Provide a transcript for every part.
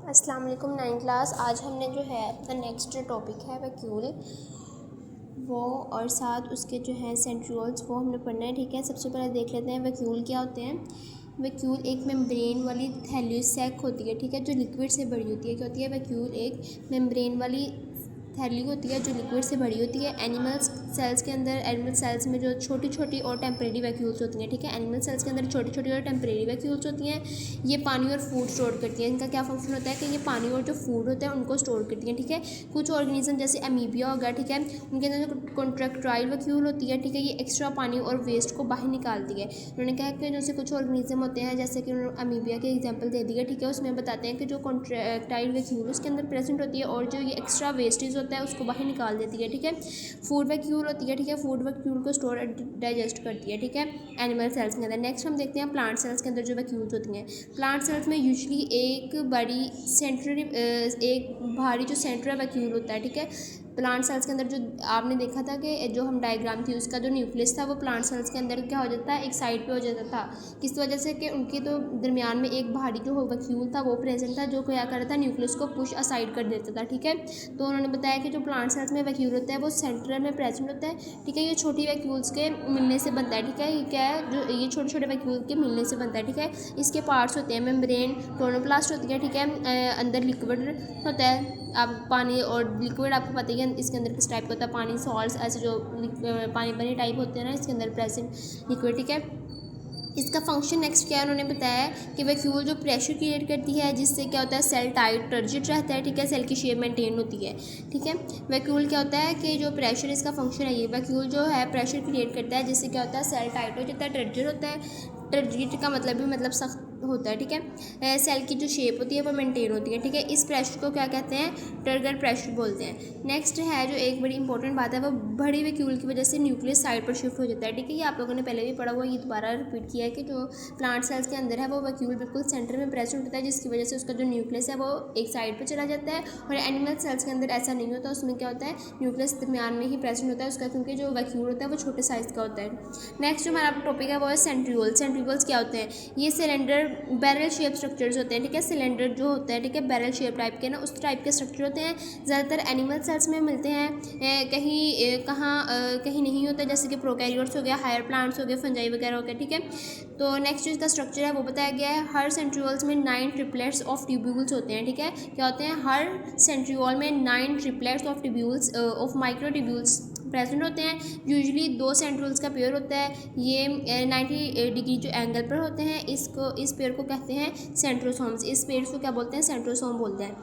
अस्सलाम वालेकुम 9th class. आज हमने जो है अपना नेक्स्ट टॉपिक है वैक्यूल, वो और साथ उसके जो है सेंट्रियोल्स वो हमने पढ़ना है। ठीक है, सबसे पहले देख लेते हैं वैक्यूल क्या होते हैं। वैक्यूल एक मेम्ब्रेन वाली थैलियोस सैक होती है, ठीक है, जो लिक्विड से भरी होती है। क्या होती है? वैक्यूल एक मेम्ब्रेन वाली थैली होती है जो लिक्विड से भरी होती है। एनिमल सेल्स में जो छोटी छोटी और टेम्परेरी वैक्यूल्स होती हैं, ठीक है, एनिमल सेल्स के अंदर छोटी छोटी और टेम्परेरी वैक्यूल्स होती हैं। ये पानी और फूड स्टोर करती हैं। इनका क्या फंक्शन होता है कि ये पानी और जो फूड होता है उनको स्टोर करती हैं। ठीक है, कुछ ऑर्गेनिज्म जैसे अमीबिया हो गया, ठीक है, उनके अंदर जो कॉन्ट्रैक्टाइल वैक्यूल होती है, ठीक है, ये एक्स्ट्रा पानी और वेस्ट को बाहर निकालती है। उन्होंने कहा कि जैसे कुछ ऑर्गेनिज्म होते हैं, जैसे कि उन्होंने अमीबिया के एग्जाम्पल दे दिया, ठीक है, उसमें बताते हैं कि जो कॉन्ट्रैक्टाइल वैक्यूल उसके अंदर प्रेजेंट होती है और जो ये एक्स्ट्रा वेस्टेज होता है उसको बाहर निकाल देती है। ठीक है, फूड वैक्यूल होती है, ठीक है, फूड वैक्यूल को स्टोर डाइजेस्ट करती है, ठीक है, एनिमल सेल्स के अंदर। नेक्स्ट हम देखते हैं प्लांट सेल्स के अंदर जो वैक्यूल्स होती हैं। प्लांट सेल्स में यूजुअली एक भारी जो सेंट्रल वैक्यूल होता है, ठीक है। प्लांट सेल्स के अंदर जो आपने देखा था कि जो हम डायग्राम थी उसका जो न्यूक्लियस था वो प्लांट सेल्स के अंदर क्या हो जाता है, एक साइड पे हो जाता था। किस वजह से कि उनके तो दरमियान में एक भारी जो वैक्यूल था वो प्रेजेंट था, जो क्या कर रहा था, न्यूक्लियस को पुश असाइड कर देता था। ठीक है, तो उन्होंने बताया कि जो प्लांट सेल्स में वैक्यूल होता है वो सेंट्रल में प्रेजेंट होता है। ठीक है, ये छोटी वैक्यूल्स के मिलने से बनता है। ठीक है, ये क्या है, जो ये छोटे छोटे वैक्यूल के मिलने से बनता है। ठीक है, इसके पार्ट्स होते हैं मेम्ब्रेन, क्लोरोप्लास्ट होती है, ठीक है, अंदर लिक्विड होता है। आप पानी और लिक्विड आपको पता ही है इसके अंदर किस टाइप का होता है, पानी, सॉल्ट्स, ऐसे जो पानी पानी टाइप होते हैं ना इसके अंदर प्रेजेंट लिक्विड। ठीक है, इसका फंक्शन नेक्स्ट क्या है, उन्होंने बताया कि वैक्यूल जो प्रेशर क्रिएट करती है जिससे क्या होता है, सेल टाइट टर्जिट रहता है। ठीक है, सेल की शेप मेंटेन होती है। ठीक है, वैक्यूल क्या होता है कि जो प्रेशर, इसका फंक्शन है ये, वैक्यूल जो है प्रेशर क्रिएट करता है जिससे क्या होता है, सेल टाइट हो जाता है, टर्जिट होता है। टर्जिट का मतलब भी मतलब सख्त होता है। ठीक है, सेल की जो शेप होती है वो मेंटेन होती है। ठीक है, इस प्रेशर को क्या कहते हैं, टर्गर प्रेशर बोलते हैं। नेक्स्ट है जो एक बड़ी इंपॉर्टेंट बात है, वो बड़ी वैक्यूल की वजह से न्यूक्लियस साइड पर शिफ्ट हो जाता है। ठीक है, ये आप लोगों ने पहले भी पढ़ा हुआ, ये दोबारा रिपीट किया है कि जो प्लांट सेल्स के अंदर है वो वैक्यूल बिल्कुल सेंटर में प्रेजेंट होता है, जिसकी वजह से उसका जो न्यूक्लियस है वो एक साइड पर चला जाता है। और एनिमल सेल्स के अंदर ऐसा नहीं होता, उसमें क्या होता है, न्यूक्लियस दरमियान में ही प्रेजेंट होता है उसका, क्योंकि जो वैक्यूल होता है वो छोटे साइज़ का होता है। नेक्स्ट जो हमारा टॉपिक है वो है सेंट्रियोल। सेंट्रियोल्स क्या होते हैं? ये सिलेंडर बैरल शेप स्ट्रक्चर्स होते हैं। ठीक है, सिलेंडर जो होता है, ठीक है, बैरल शेप टाइप के ना, उस टाइप के स्ट्रक्चर होते हैं। ज़्यादातर एनिमल सेल्स में मिलते हैं, कहीं नहीं होता, जैसे कि प्रोकैरियोट्स हो गया, हायर प्लांट्स हो गए, फंजाई वगैरह हो गया। ठीक है, तो नेक्स्ट जो इसका स्ट्रक्चर है वो बताया गया है। हर सेंट्रियोल्स में 9 ट्रिपलेट्स ऑफ ट्यूब्यूल्स होते हैं। ठीक है, क्या होते हैं, हर सेंट्रियोल में 9 triplets of tubules of micro tubules present होते हैं। यूजुअली 2 सेंट्रियोल्स का पेयर होता है, ये 90 डिग्री जो एंगल पर होते हैं। इस पेयर को कहते हैं सेंट्रोसोम्स। इस पेयर को क्या बोलते हैं, सेंट्रोसोम बोलते हैं।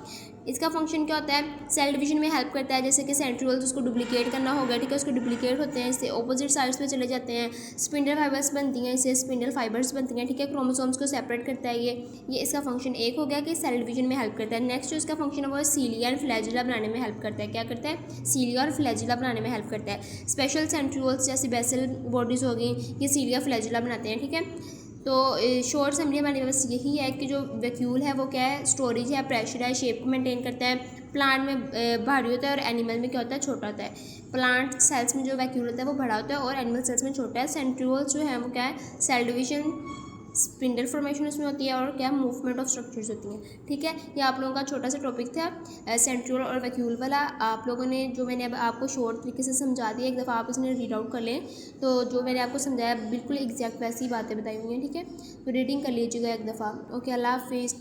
इसका फंक्शन क्या होता है, सेल डिवीजन में हेल्प करता है, जैसे कि सेंट्रियोल्स उसको डुप्लीकेट करना होगा, ठीक है, उसको डुप्लीकेट होते हैं, इससे ऑपोजिट साइड्स पे चले जाते हैं, स्पिंडल फाइबर्स बनती हैं, इससे स्पिंडल फाइबर्स बनती हैं। ठीक है, क्रोमोसोम्स को सेपरेट करता है ये इसका फंक्शन एक हो गया कि सेल डिवीजन में हेल्प करता है। नेक्स्ट जो इसका फंक्शन है वो सीलिया एंड फ्लैजिला बनाने में हेल्प करता है। क्या करता है, सीलिया और फ्लैजिला बनाने में हेल्प करता है। स्पेशल सेंट्रियोल्स जैसे बेसल बॉडीज़ हो गई, ये सीलिया फ्लैजिला बनाते हैं। ठीक है, तो शॉर्ट समरी हमारे बस यही है कि जो वैक्यूल है वो क्या है, स्टोरेज है, प्रेशर है, शेप को मेंटेन करता है। प्लांट में भारी होता है और एनिमल में क्या होता है, छोटा होता है। प्लांट सेल्स में जो वैक्यूल होता है वो बड़ा होता है और एनिमल सेल्स में छोटा है। सेंट्रियोल्स जो है वो क्या है, सेल डिवीजन, स्पिंडल फॉर्मेशन उसमें होती है और क्या, मूवमेंट ऑफ स्ट्रक्चर्स होती हैं। ठीक है, ये आप लोगों का छोटा सा टॉपिक था सेंट्रियोल और वैक्यूल वाला। आप लोगों ने जो मैंने अब आपको शॉर्ट तरीके से समझा दिया, एक दफ़ा आप इसमें रीड आउट कर लें तो जो मैंने आपको समझाया बिल्कुल एग्जैक्ट वैसी बातें बताई हुई हैं। ठीक है, तो रीडिंग कर लीजिएगा एक दफ़ा। ओके, अल्लाह हाफिज़।